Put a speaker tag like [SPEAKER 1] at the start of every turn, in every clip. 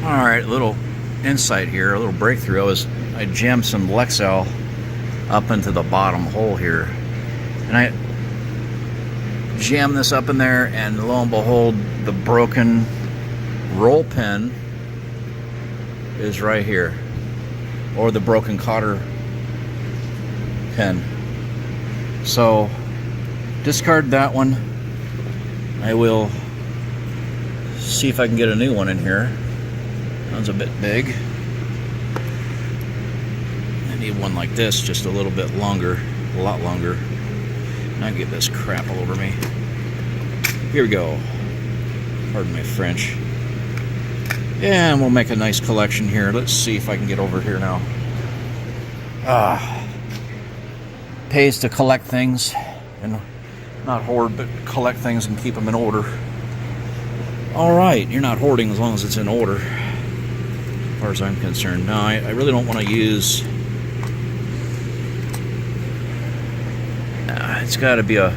[SPEAKER 1] Alright, little insight here, a little breakthrough. I jammed some Lexel up into the bottom hole here. And I jammed this up in there, and lo and behold, the broken roll pin is right here. Or the broken cotter pin. So, discard that one. I will see if I can get a new one in here. That one's a bit big. I need one like this, just a little bit longer, a lot longer. Now get this crap all over me. Here we go. Pardon my French. Yeah, and we'll make a nice collection here. Let's see if I can get over here now. Pays to collect things, and not hoard, but collect things and keep them in order. Alright, you're not hoarding as long as it's in order, as far as I'm concerned. Now, I really don't want to use... it's got to be a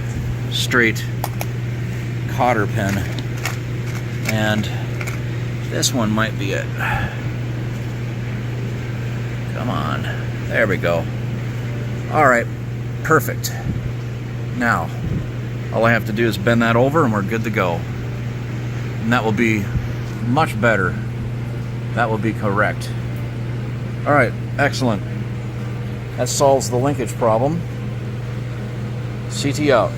[SPEAKER 1] straight cotter pin, and this one might be it. Come on. There we go. Alright, perfect. Now, all I have to do is bend that over and we're good to go. And that will be much better. That will be correct. Alright, excellent. That solves the linkage problem. CT out.